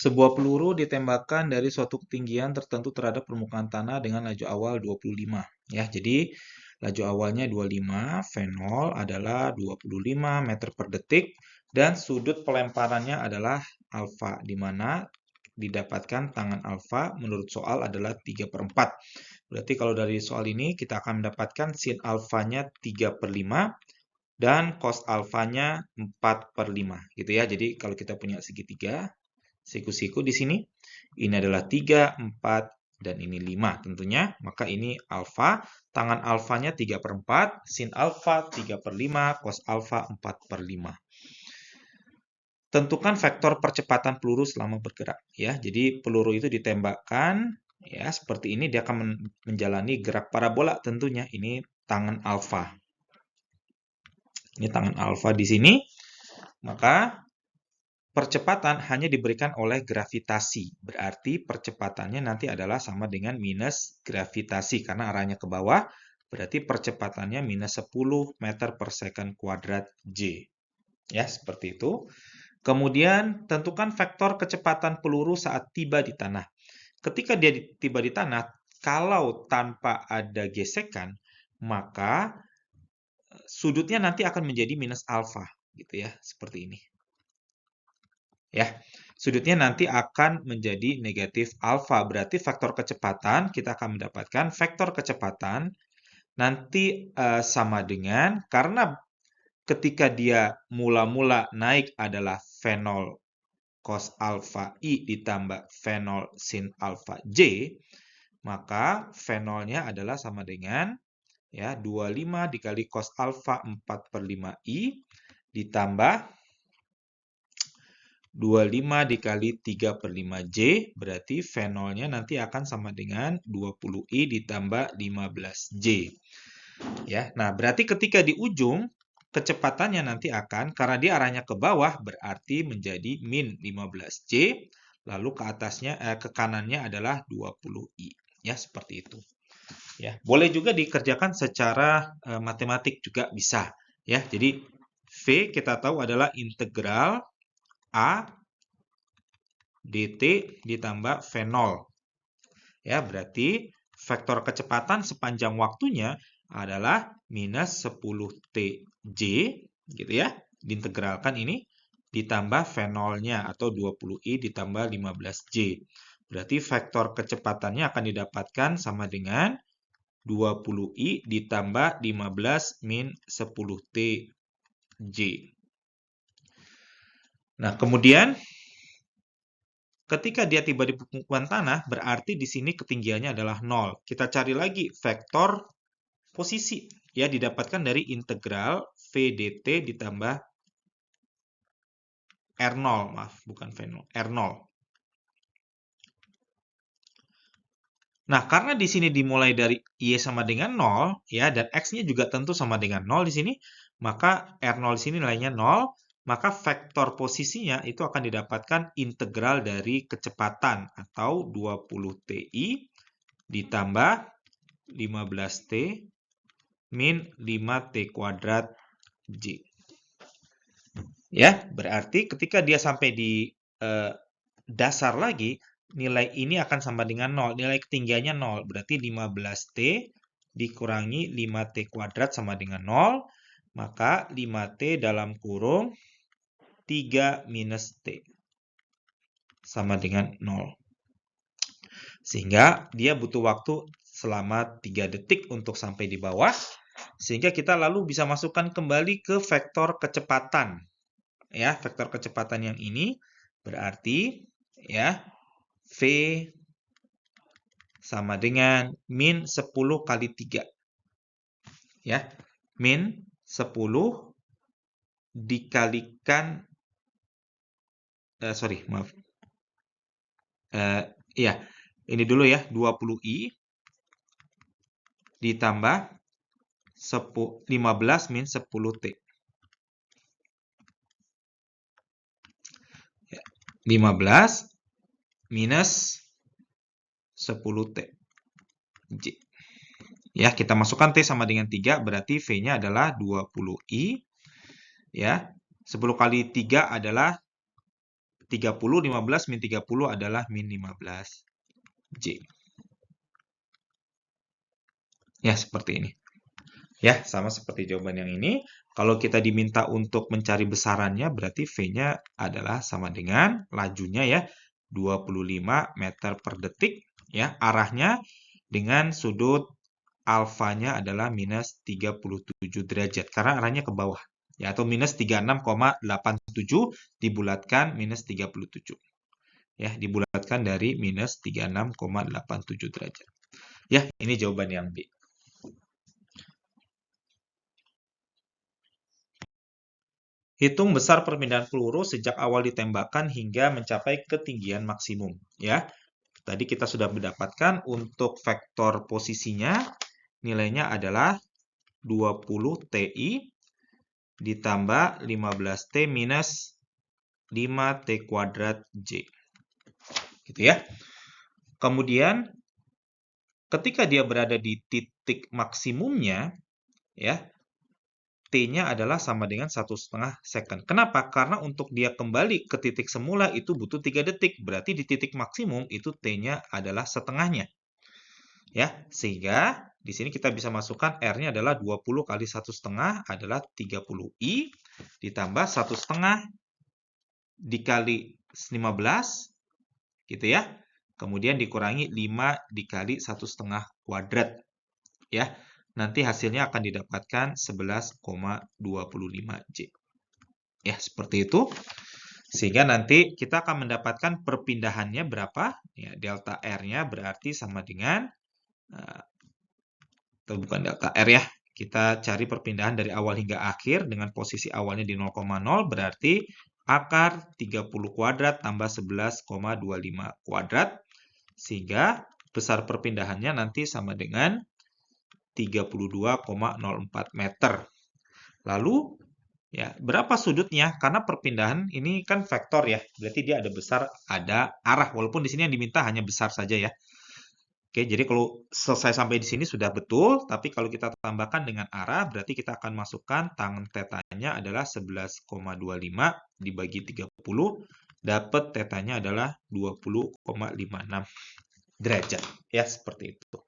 Sebuah peluru ditembakkan dari suatu ketinggian tertentu terhadap permukaan tanah dengan laju awal 25. Ya, jadi laju awalnya 25, V0 adalah 25 meter per detik, dan sudut pelemparannya adalah alfa, di mana didapatkan tangan alfa menurut soal adalah 3/4. Berarti kalau dari soal ini kita akan mendapatkan sin alfanya 3/5 dan cos alfanya 4/5 gitu ya. Jadi kalau kita punya segitiga, siku-siku di sini, ini adalah 3, 4, dan ini 5 tentunya. Maka ini alfa, tangan alfanya 3/4, sin alfa 3/5, cos alfa 4/5. Tentukan vektor percepatan peluru selama bergerak. Ya, jadi peluru itu ditembakkan, ya seperti ini, dia akan menjalani gerak parabola tentunya. Ini tangan alfa. Ini tangan alfa di sini. Maka percepatan hanya diberikan oleh gravitasi. Berarti percepatannya nanti adalah sama dengan minus gravitasi. Karena arahnya ke bawah, berarti percepatannya minus 10 meter per second kuadrat J. Ya, seperti itu. Kemudian, tentukan vektor kecepatan peluru saat tiba di tanah. Ketika dia tiba di tanah, kalau tanpa ada gesekan, maka sudutnya nanti akan menjadi minus alfa. Gitu ya, seperti ini. Ya, sudutnya nanti akan menjadi negatif alfa. Berarti faktor kecepatan, kita akan mendapatkan vektor kecepatan nanti sama dengan, karena ketika dia mula-mula naik adalah V0 cos alfa I ditambah V0 sin alfa J, maka V0-nya adalah sama dengan ya 25 dikali cos alfa 4/5 I ditambah 25 dikali 3/5J, berarti V0-nya nanti akan sama dengan 20I ditambah 15J. Ya, nah berarti ketika di ujung, kecepatannya nanti akan, karena dia arahnya ke bawah, berarti menjadi min 15J, lalu ke atasnya, ke kanannya adalah 20I. Ya, seperti itu. Ya, boleh juga dikerjakan secara matematik juga bisa. Ya, jadi V kita tahu adalah integral A dt ditambah V0. Ya, berarti vektor kecepatan sepanjang waktunya adalah minus 10Tj, gitu ya. Diintegralkan ini ditambah V0-nya atau 20I ditambah 15J. Berarti vektor kecepatannya akan didapatkan sama dengan 20I ditambah 15 min 10Tj. Nah, kemudian ketika dia tiba di permukaan tanah, berarti di sini ketinggiannya adalah 0. Kita cari lagi vektor posisi. Ya, didapatkan dari integral V dt ditambah R0. Maaf, bukan V0, R0. Nah, karena di sini dimulai dari Y sama dengan 0, ya, dan X-nya juga tentu sama dengan 0 di sini, maka R0 di sini nilainya 0, maka vektor posisinya itu akan didapatkan integral dari kecepatan atau 20Ti ditambah 15T min 5T kuadrat J. Ya, berarti ketika dia sampai di dasar lagi, nilai ini akan sama dengan 0. Nilai ketinggiannya 0. Berarti 15T dikurangi 5T kuadrat sama dengan 0. Maka 5T dalam kurung 3 minus T sama dengan 0. Sehingga dia butuh waktu selama 3 detik untuk sampai di bawah. Sehingga kita lalu bisa masukkan kembali ke vektor kecepatan. Ya, vektor kecepatan yang ini berarti ya V sama dengan min 10 kali 3. Ya, min 10 dikalikan, maaf. Ya, ini dulu ya, 20I ditambah 15 min 10T. 15 minus 10T. J. Ya, kita masukkan T sama dengan 3, berarti V-nya adalah 20I. Ya, 10 kali 3 adalah 30, 15 min 30 adalah min 15J. Ya, seperti ini. Ya, sama seperti jawaban yang ini. Kalau kita diminta untuk mencari besarannya, berarti V-nya adalah sama dengan lajunya ya, 25 meter per detik. Ya, arahnya dengan sudut alfanya adalah minus 37 derajat, karena arahnya ke bawah. Ya, atau minus 36,87 dibulatkan minus 37. Ya, dibulatkan dari minus 36,87 derajat. Ya, ini jawaban yang B. Hitung besar perpindahan peluru sejak awal ditembakkan hingga mencapai ketinggian maksimum. Ya, tadi kita sudah mendapatkan untuk vektor posisinya, nilainya adalah 20 TI ditambah 15T minus 5T kuadrat J. Gitu ya. Kemudian, ketika dia berada di titik maksimumnya, ya, T-nya adalah sama dengan 1,5 second. Kenapa? Karena untuk dia kembali ke titik semula itu butuh 3 detik. Berarti di titik maksimum itu T-nya adalah setengahnya. Ya, sehingga di sini kita bisa masukkan R-nya adalah 20 kali 1,5 adalah 30I ditambah 1,5 dikali 15 gitu ya. Kemudian dikurangi 5 dikali 1,5 kuadrat. Ya. Nanti hasilnya akan didapatkan 11,25J. Ya, seperti itu. Sehingga nanti kita akan mendapatkan perpindahannya berapa? Ya, delta R-nya berarti sama dengan, atau bukan delta R ya, kita cari perpindahan dari awal hingga akhir dengan posisi awalnya di 0,0 berarti akar 30 kuadrat tambah 11,25 kuadrat. Sehingga besar perpindahannya nanti sama dengan 32,04 meter. Lalu, ya, berapa sudutnya? Karena perpindahan ini kan vektor ya, berarti dia ada besar, ada arah. Walaupun di sini yang diminta hanya besar saja ya. Oke, jadi kalau selesai sampai di sini sudah betul, tapi kalau kita tambahkan dengan arah, berarti kita akan masukkan tangen tetanya adalah 11,25 dibagi 30, dapat tetanya adalah 20,56 derajat. Ya, seperti itu.